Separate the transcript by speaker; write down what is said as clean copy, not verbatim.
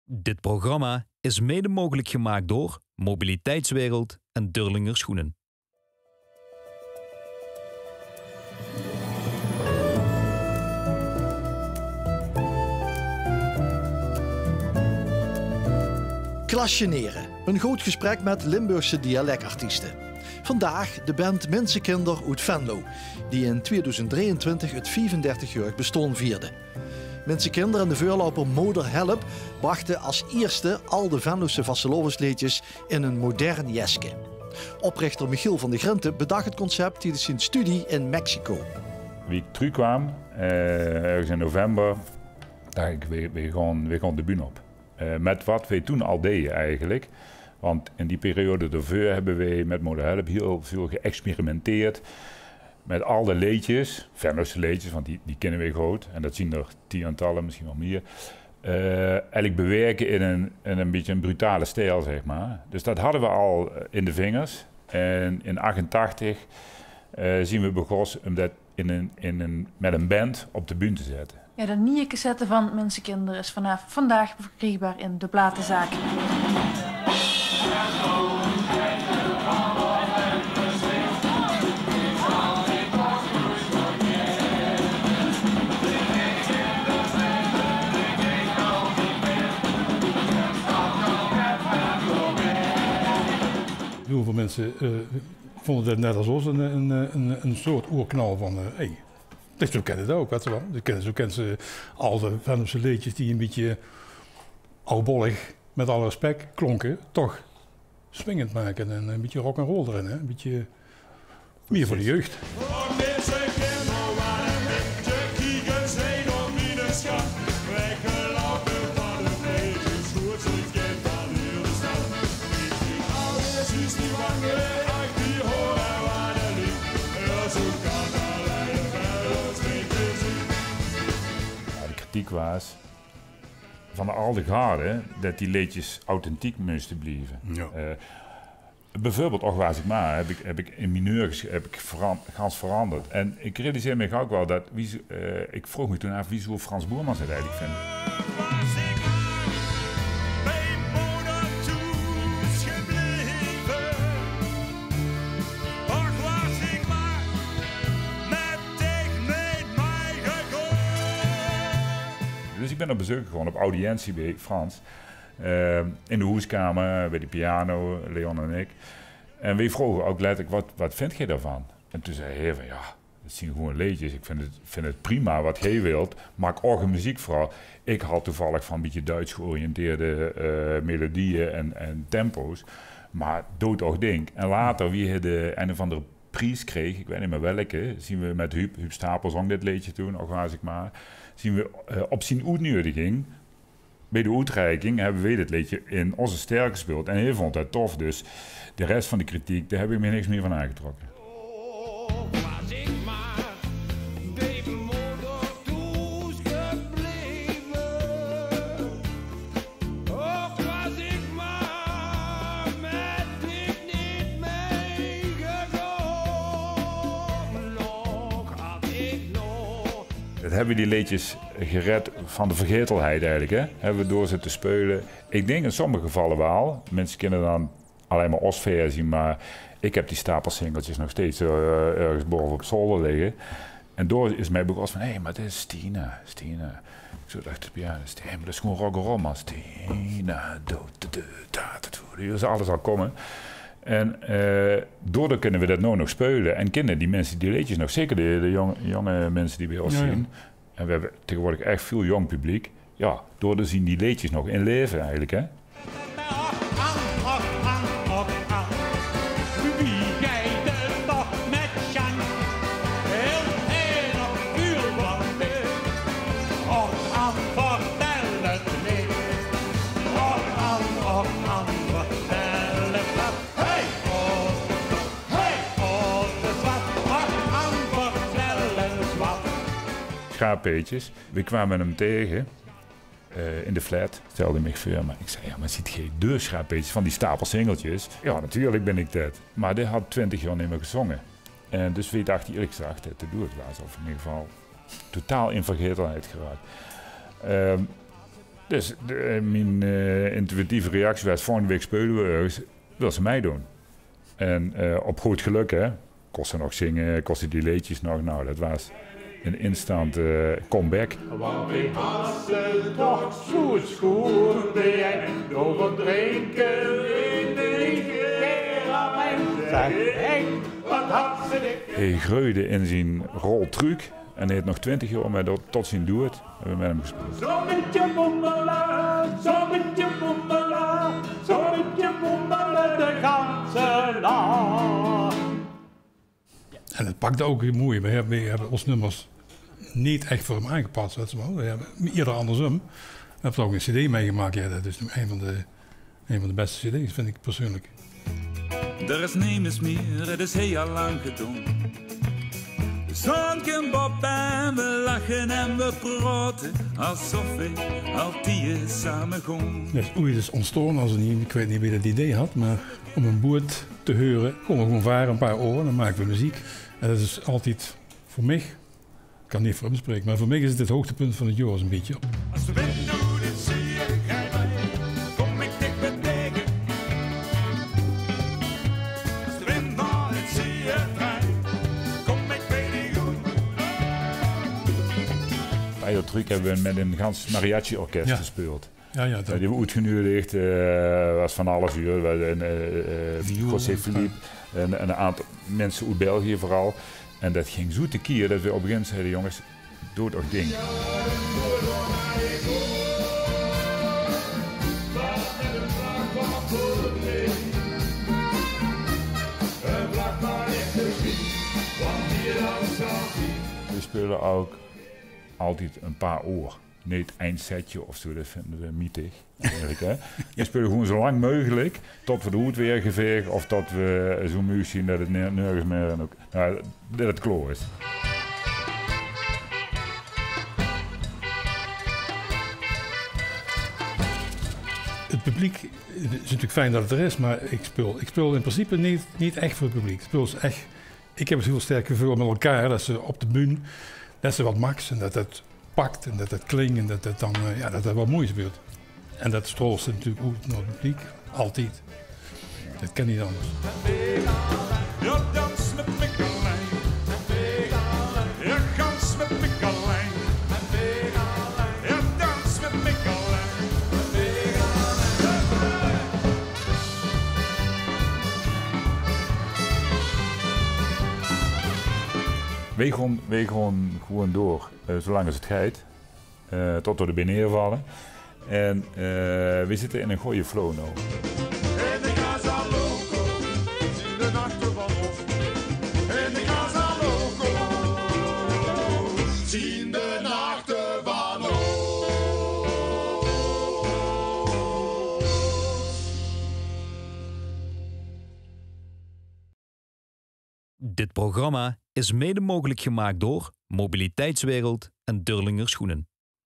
Speaker 1: Dit programma is mede mogelijk gemaakt door Mobiliteitswereld en Durlinger Schoenen.
Speaker 2: Klasjeneren, een groot gesprek met Limburgse dialectartiesten. Vandaag de band Mensenkinder uit Venlo, die in 2023 het 35-jarig bestaan vierde. Mensenkinder en de voorloper Moeder Help brachten als eerste al de Venlose vastelovensliedjes in een modern jeske. Oprichter Michiel van de Grinten bedacht het concept tijdens zijn studie in Mexico.
Speaker 3: Wie ik terugkwam, ergens in november, dacht ik, we gaan de bühne op. Met wat we toen al deden eigenlijk. Want in die periode daarvoor hebben we met Moeder Help heel veel geëxperimenteerd. Met al de liedjes, Venlose liedjes, want die kennen we goed. En dat zien er tientallen, misschien wel meer. Eigenlijk bewerken in een beetje een brutale stijl, zeg maar. Dus dat hadden we al in de vingers. En in 1988 zien we begonnen om dat met een band op de bühne te zetten.
Speaker 4: Ja, de nieuwe cassette van Mensenkinder is vanaf vandaag verkrijgbaar in de platenzaak.
Speaker 5: Heel veel mensen vonden dat net als ons een soort oerknal van dus zo kennen het ook, weet je wel. Zo kennen ze al de Venlose liedjes die een beetje oudbollig, met alle respect, klonken, toch swingend maken en een beetje rock'n'roll erin, hè? Een beetje meer voor de jeugd.
Speaker 3: Was van de oude garde dat die liedjes authentiek moesten blijven.
Speaker 5: Ja.
Speaker 3: Bijvoorbeeld Och was ik maar heb ik in mineur gans veranderd. En ik realiseer me ook wel dat ik vroeg me toen af wie zou Frans Boermans het eigenlijk vinden. Dus ik ben op bezoek gewoon op audiëntie bij Frans. In de hoeskamer, bij de piano, Leon en ik. En we vroegen ook letterlijk, wat vind jij daarvan? En toen zei hij van, ja, dat zijn gewoon liedjes. Ik vind het prima wat jij wilt. Maak ook een muziek vooral. Ik had toevallig van een beetje Duits georiënteerde melodieën en tempo's. Maar dood ook ding. En later, wie hij de een of andere prijs kreeg, ik weet niet meer welke, zien we met Huub Stapel zong dit liedje toen, Och was ik maar. Zien we op zijn uitnodiging, bij de uitreiking, hebben we dit liedje in onze ster gespeeld. En hij vond dat tof, dus de rest van de kritiek, daar heb ik me niks meer van aangetrokken. Dat hebben die liedjes gered van de vergetelheid eigenlijk, hè? Hebben we door zitten spelen. Ik denk in sommige gevallen wel. Mensen kennen dan alleen maar Osversie, maar ik heb die stapelsingeltjes nog steeds ergens boven op zolder liggen. En door is mij begonnen van, hé, maar dit is Stina. Ik zo dacht, ja, dat is gewoon rock'n'roll, maar Stina, dus alles al komen. En daardoor kunnen we dat nou nog spelen. En kennen die mensen die liedjes nog, zeker de jonge mensen die bij ons zien. En we hebben tegenwoordig echt veel jong publiek. Ja, daardoor zien die liedjes nog in leven eigenlijk, hè. Schaappeetjes. We kwamen hem tegen in de flat, stelde mij voor. Maar ik zei, ja, maar ziet geen de schaappeetjes van die stapel singeltjes? Ja, natuurlijk ben ik dat. Maar die had 20 jaar niet meer gezongen. En dus we dachten eerlijk gezegd dat te doen het was. Of in ieder geval totaal in vergetelheid geraakt. Dus mijn intuïtieve reactie was, volgende week spelen we ergens, wil ze mij doen. En op goed geluk, hè, kost ze nog zingen, kostte die liedjes nog. Nou, dat was een instant comeback.
Speaker 6: Want ik had ze toch zo schoon bij over drinken in de keer aan mijn zeg. Wat had ze dit?
Speaker 3: Hij groeide in zijn roltruc en hij heeft nog 20 jaar met tot zijn doet hebben we met hem gespeeld.
Speaker 6: Zonnetje boemela, zonnetje boemela, zonnetje boemela, de ganse dag.
Speaker 5: En het pakte ook weer mooi. We hebben ons nummers niet echt voor hem aangepast. Weet je wel. We hebben ieder andersom. We hebben er ook een cd meegemaakt. Ja, dat is een van de beste cd's, vind ik persoonlijk.
Speaker 7: Er is niets meer, het is heel lang gedaan. De zon komt op en we lachen en we praten, alsof we altijd samen gaan.
Speaker 5: Dus hoe het is ontstaan, ik weet niet wie dat idee had, maar om een boot te huren, komen we gewoon varen een paar oren, dan maken we muziek. En dat is altijd voor mij, ik kan niet voor hem spreken, maar voor mij is het hoogtepunt van het jaar een beetje.
Speaker 7: Als de wind doet het zie je, kom ik dicht bij tegen. Als de wind naar het zie je draait, kom ik bij die goed.
Speaker 3: Bij dat truc hebben we met een gans mariachi-orkest gespeeld.
Speaker 5: Ja, dat
Speaker 3: Die hebben uitgenuurd, was van alles uur. José Philippe en een aantal mensen uit België vooral. En dat ging zo tekeer dat we op het begin zeiden, jongens, doe het ook ding. We spelen ook altijd een paar oor. Niet één setje of zo, dat vinden we nietig. We spelen gewoon zo lang mogelijk, tot we de hoed weer geveegd of tot we zo moe zien dat het nergens meer en ook, dat het klaar is.
Speaker 5: Het publiek, het is natuurlijk fijn dat het er is, maar ik speel in principe niet echt voor het publiek. Ik heb het heel sterk gevoel met elkaar, dat ze op de bühne, dat ze wat max en dat het pakt en dat het klinkt en dat het dan dat het wat mooi speelt. En dat strolt ze natuurlijk ook naar het publiek, altijd. Dat kan niet anders.
Speaker 7: Ja, dans met Mikkelijn. Ja, gans met Mikkelijn. Ja, dans met Mikkelijn.
Speaker 3: Wij gaan gewoon door, zolang als het gaat, tot we er binnen vallen. En we zitten in een goede flow nu.
Speaker 7: En de Casa Loco, in de nachten van ons. En de Casa Loco, zien de nachten van ons.
Speaker 1: Dit programma is mede mogelijk gemaakt door Mobiliteitswereld en Durlinger Schoenen.